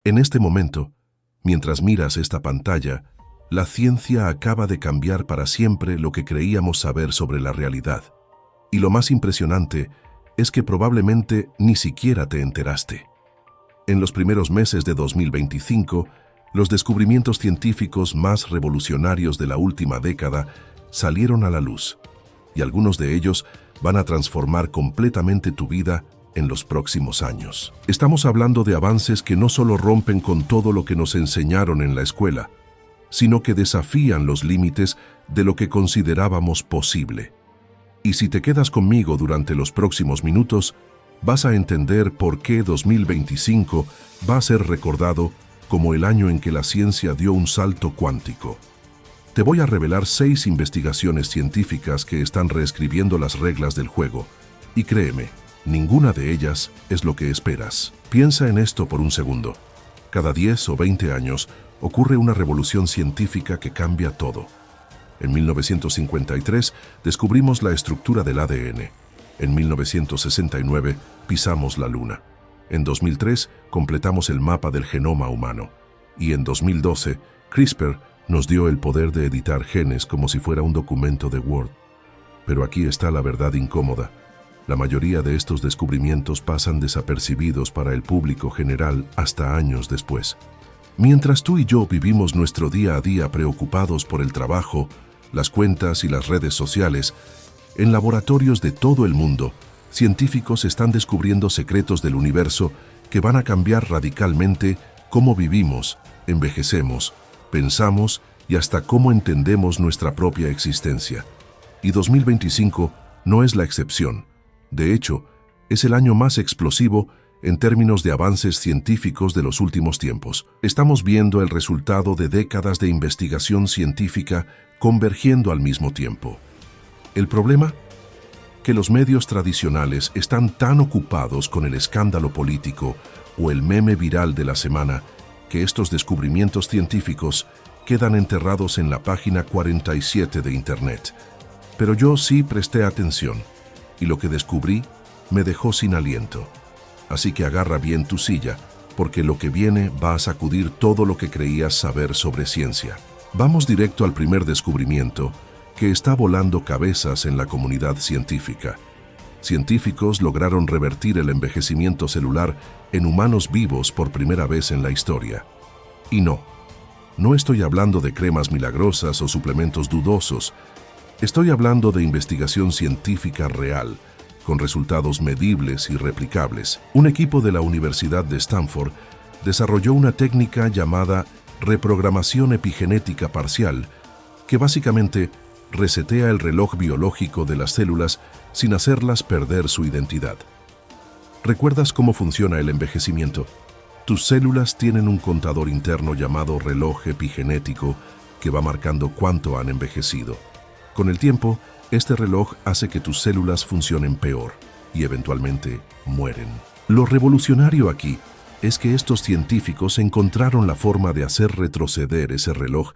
En este momento, mientras miras esta pantalla, la ciencia acaba de cambiar para siempre lo que creíamos saber sobre la realidad. Y lo más impresionante es que probablemente ni siquiera te enteraste. En los primeros meses de 2025, los descubrimientos científicos más revolucionarios de la última década salieron a la luz, y algunos de ellos van a transformar completamente tu vida en los próximos años. Estamos hablando de avances que no solo rompen con todo lo que nos enseñaron en la escuela, sino que desafían los límites de lo que considerábamos posible. Y si te quedas conmigo durante los próximos minutos, vas a entender por qué 2025 va a ser recordado como el año en que la ciencia dio un salto cuántico. Te voy a revelar 6 investigaciones científicas que están reescribiendo las reglas del juego. Y créeme, ninguna de ellas es lo que esperas. Piensa en esto por un segundo. Cada 10 o 20 años ocurre una revolución científica que cambia todo. En 1953 descubrimos la estructura del ADN. En 1969 pisamos la Luna. En 2003 completamos el mapa del genoma humano. Y en 2012, CRISPR nos dio el poder de editar genes como si fuera un documento de Word. Pero aquí está la verdad incómoda. La mayoría de estos descubrimientos pasan desapercibidos para el público general hasta años después. Mientras tú y yo vivimos nuestro día a día preocupados por el trabajo, las cuentas y las redes sociales, en laboratorios de todo el mundo, científicos están descubriendo secretos del universo que van a cambiar radicalmente cómo vivimos, envejecemos, pensamos y hasta cómo entendemos nuestra propia existencia. Y 2025 no es la excepción. De hecho, es el año más explosivo en términos de avances científicos de los últimos tiempos. Estamos viendo el resultado de décadas de investigación científica convergiendo al mismo tiempo. ¿El problema? Que los medios tradicionales están tan ocupados con el escándalo político o el meme viral de la semana que estos descubrimientos científicos quedan enterrados en la página 47 de Internet. Pero yo sí presté atención, y lo que descubrí me dejó sin aliento. Así que agarra bien tu silla, porque lo que viene va a sacudir todo lo que creías saber sobre ciencia. Vamos directo al primer descubrimiento, que está volando cabezas en la comunidad científica. Científicos lograron revertir el envejecimiento celular en humanos vivos por primera vez en la historia. Y no estoy hablando de cremas milagrosas o suplementos dudosos. Estoy hablando de investigación científica real, con resultados medibles y replicables. Un equipo de la Universidad de Stanford desarrolló una técnica llamada reprogramación epigenética parcial, que básicamente resetea el reloj biológico de las células sin hacerlas perder su identidad. ¿Recuerdas cómo funciona el envejecimiento? Tus células tienen un contador interno llamado reloj epigenético que va marcando cuánto han envejecido. Con el tiempo, este reloj hace que tus células funcionen peor y eventualmente mueren. Lo revolucionario aquí es que estos científicos encontraron la forma de hacer retroceder ese reloj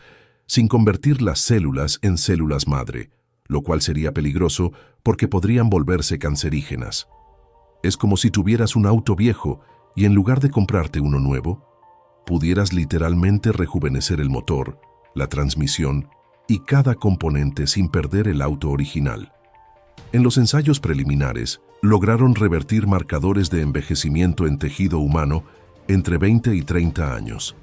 sin convertir las células en células madre, lo cual sería peligroso porque podrían volverse cancerígenas. Es como si tuvieras un auto viejo y en lugar de comprarte uno nuevo, pudieras literalmente rejuvenecer el motor, la transmisión y cada componente sin perder el auto original. En los ensayos preliminares, lograron revertir marcadores de envejecimiento en tejido humano entre 20 y 30 años.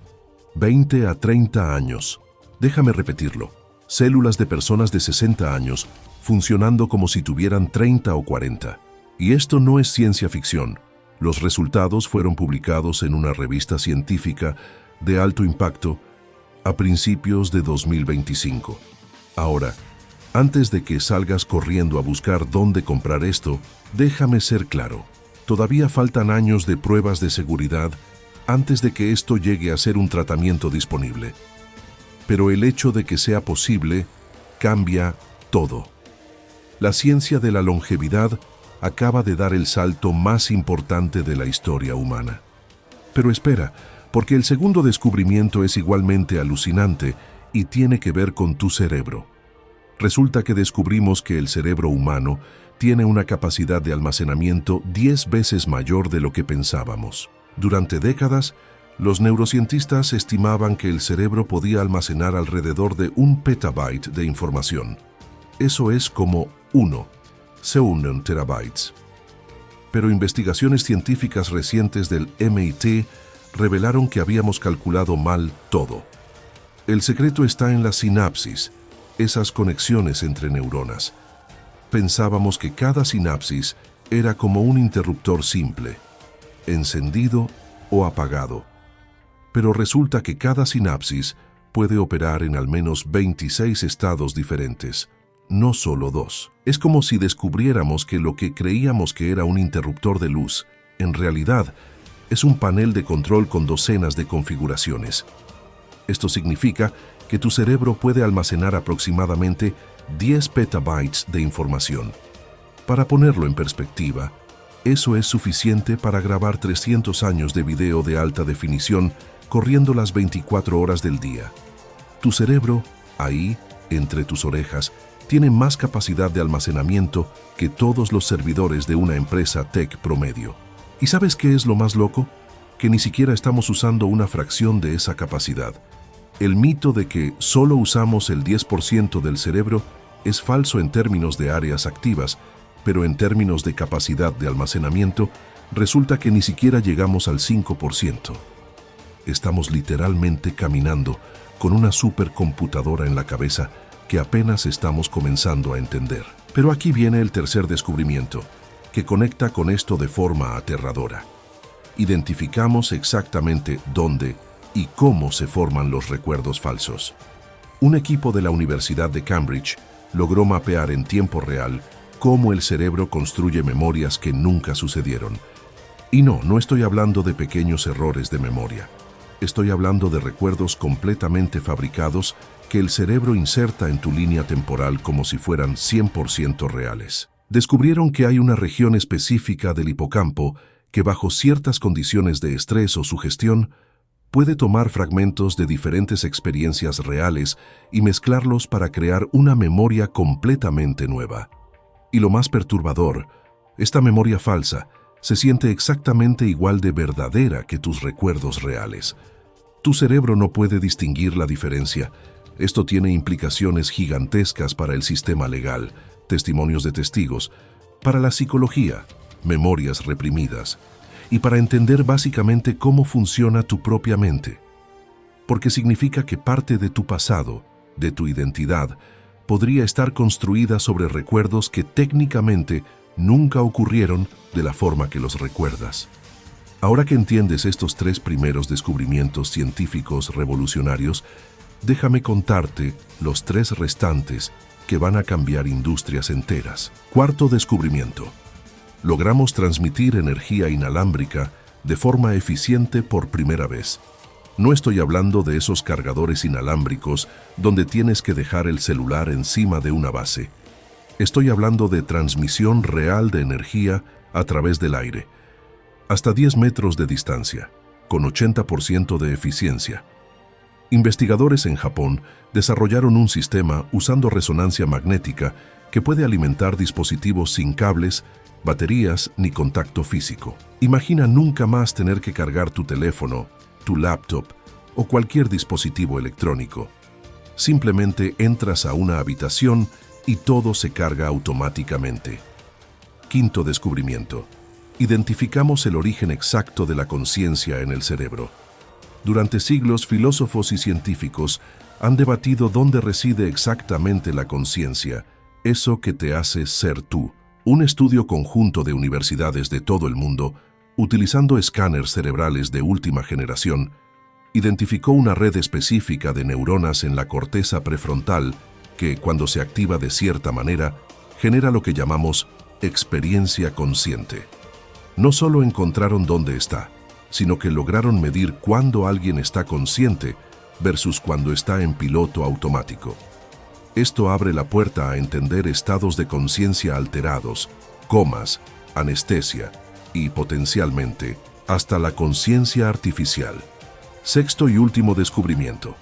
20 a 30 años. Déjame repetirlo. Células de personas de 60 años funcionando como si tuvieran 30 o 40. Y esto no es ciencia ficción. Los resultados fueron publicados en una revista científica de alto impacto a principios de 2025. Ahora, antes de que salgas corriendo a buscar dónde comprar esto, déjame ser claro. Todavía faltan años de pruebas de seguridad antes de que esto llegue a ser un tratamiento disponible. Pero el hecho de que sea posible cambia todo. La ciencia de la longevidad acaba de dar el salto más importante de la historia humana. Pero espera, porque el segundo descubrimiento es igualmente alucinante y tiene que ver con tu cerebro. Resulta que descubrimos que el cerebro humano tiene una capacidad de almacenamiento 10 veces mayor de lo que pensábamos. Durante décadas, Los neurocientistas estimaban que el cerebro podía almacenar alrededor de 1 petabyte de información. Eso es como 1 terabytes. Pero investigaciones científicas recientes del MIT revelaron que habíamos calculado mal todo. El secreto está en la sinapsis, esas conexiones entre neuronas. Pensábamos que cada sinapsis era como un interruptor simple, encendido o apagado. Pero resulta que cada sinapsis puede operar en al menos 26 estados diferentes, no solo 2. Es como si descubriéramos que lo que creíamos que era un interruptor de luz, en realidad, es un panel de control con docenas de configuraciones. Esto significa que tu cerebro puede almacenar aproximadamente 10 petabytes de información. Para ponerlo en perspectiva, eso es suficiente para grabar 300 años de video de alta definición corriendo las 24 horas del día. Tu cerebro, ahí, entre tus orejas, tiene más capacidad de almacenamiento que todos los servidores de una empresa tech promedio. ¿Y sabes qué es lo más loco? Que ni siquiera estamos usando una fracción de esa capacidad. El mito de que solo usamos el 10% del cerebro es falso en términos de áreas activas, pero en términos de capacidad de almacenamiento, resulta que ni siquiera llegamos al 5%. Estamos literalmente caminando con una supercomputadora en la cabeza que apenas estamos comenzando a entender. Pero aquí viene el tercer descubrimiento, que conecta con esto de forma aterradora. Identificamos exactamente dónde y cómo se forman los recuerdos falsos. Un equipo de la Universidad de Cambridge logró mapear en tiempo real cómo el cerebro construye memorias que nunca sucedieron. Y no estoy hablando de pequeños errores de memoria. Estoy hablando de recuerdos completamente fabricados que el cerebro inserta en tu línea temporal como si fueran 100% reales. Descubrieron que hay una región específica del hipocampo que bajo ciertas condiciones de estrés o sugestión puede tomar fragmentos de diferentes experiencias reales y mezclarlos para crear una memoria completamente nueva. Y lo más perturbador, esta memoria falsa se siente exactamente igual de verdadera que tus recuerdos reales. Tu cerebro no puede distinguir la diferencia. Esto tiene implicaciones gigantescas para el sistema legal, testimonios de testigos, para la psicología, memorias reprimidas, y para entender básicamente cómo funciona tu propia mente. Porque significa que parte de tu pasado, de tu identidad, podría estar construida sobre recuerdos que técnicamente nunca ocurrieron de la forma que los recuerdas. Ahora que entiendes estos 3 primeros descubrimientos científicos revolucionarios, déjame contarte los 3 restantes que van a cambiar industrias enteras. Cuarto descubrimiento. Logramos transmitir energía inalámbrica de forma eficiente por primera vez. No estoy hablando de esos cargadores inalámbricos donde tienes que dejar el celular encima de una base. Estoy hablando de transmisión real de energía a través del aire, hasta 10 metros de distancia, con 80% de eficiencia. Investigadores en Japón desarrollaron un sistema usando resonancia magnética que puede alimentar dispositivos sin cables, baterías ni contacto físico. Imagina nunca más tener que cargar tu teléfono, tu laptop o cualquier dispositivo electrónico. Simplemente entras a una habitación y todo se carga automáticamente. Quinto descubrimiento. Identificamos el origen exacto de la conciencia en el cerebro. Durante siglos, filósofos y científicos han debatido dónde reside exactamente la conciencia, eso que te hace ser tú. Un estudio conjunto de universidades de todo el mundo, utilizando escáneres cerebrales de última generación, identificó una red específica de neuronas en la corteza prefrontal que, cuando se activa de cierta manera, genera lo que llamamos experiencia consciente. No solo encontraron dónde está, sino que lograron medir cuándo alguien está consciente versus cuando está en piloto automático. Esto abre la puerta a entender estados de conciencia alterados, comas, anestesia y, potencialmente, hasta la conciencia artificial. Sexto y último descubrimiento.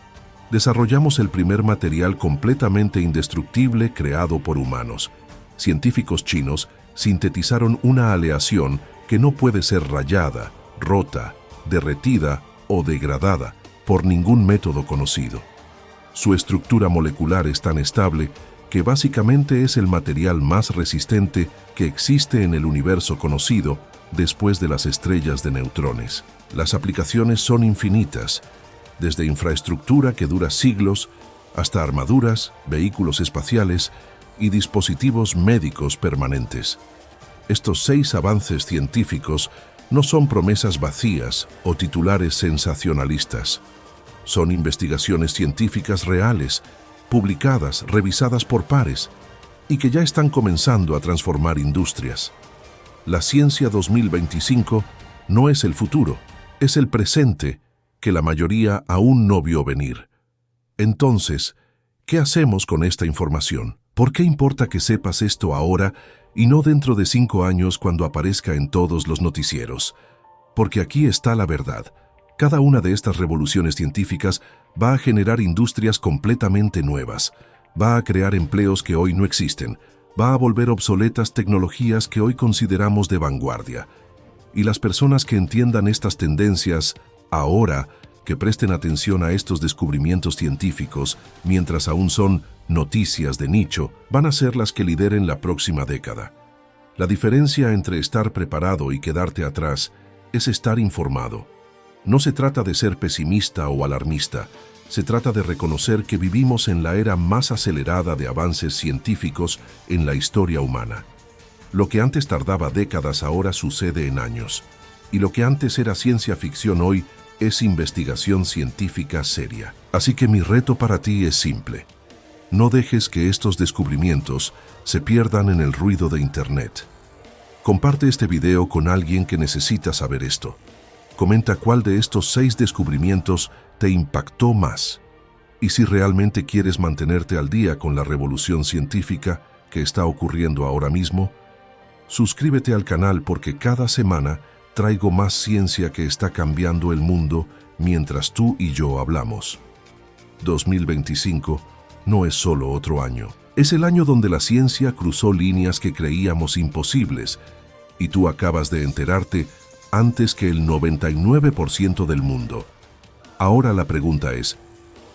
Desarrollamos el primer material completamente indestructible creado por humanos. Científicos chinos sintetizaron una aleación que no puede ser rayada, rota, derretida o degradada por ningún método conocido. Su estructura molecular es tan estable que básicamente es el material más resistente que existe en el universo conocido después de las estrellas de neutrones. Las aplicaciones son infinitas, desde infraestructura que dura siglos hasta armaduras, vehículos espaciales y dispositivos médicos permanentes. Estos 6 avances científicos no son promesas vacías o titulares sensacionalistas. Son investigaciones científicas reales, publicadas, revisadas por pares, y que ya están comenzando a transformar industrias. La ciencia 2025 no es el futuro, es el presente que la mayoría aún no vio venir. Entonces, ¿qué hacemos con esta información? ¿Por qué importa que sepas esto ahora y no dentro de 5 años cuando aparezca en todos los noticieros? Porque aquí está la verdad. Cada una de estas revoluciones científicas va a generar industrias completamente nuevas, va a crear empleos que hoy no existen, va a volver obsoletas tecnologías que hoy consideramos de vanguardia. Y las personas que entiendan estas tendencias ahora, que presten atención a estos descubrimientos científicos, mientras aún son noticias de nicho, van a ser las que lideren la próxima década. La diferencia entre estar preparado y quedarte atrás es estar informado. No se trata de ser pesimista o alarmista, se trata de reconocer que vivimos en la era más acelerada de avances científicos en la historia humana. Lo que antes tardaba décadas ahora sucede en años, y lo que antes era ciencia ficción hoy es investigación científica seria. Así que mi reto para ti es simple. No dejes que estos descubrimientos se pierdan en el ruido de Internet. Comparte este video con alguien que necesita saber esto. Comenta cuál de estos 6 descubrimientos te impactó más. Y si realmente quieres mantenerte al día con la revolución científica que está ocurriendo ahora mismo, suscríbete al canal porque cada semana traigo más ciencia que está cambiando el mundo mientras tú y yo hablamos. 2025 no es solo otro año. Es el año donde la ciencia cruzó líneas que creíamos imposibles y tú acabas de enterarte antes que el 99% del mundo. Ahora la pregunta es,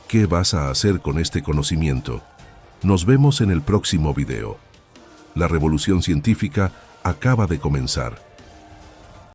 ¿qué vas a hacer con este conocimiento? Nos vemos en el próximo video. La revolución científica acaba de comenzar.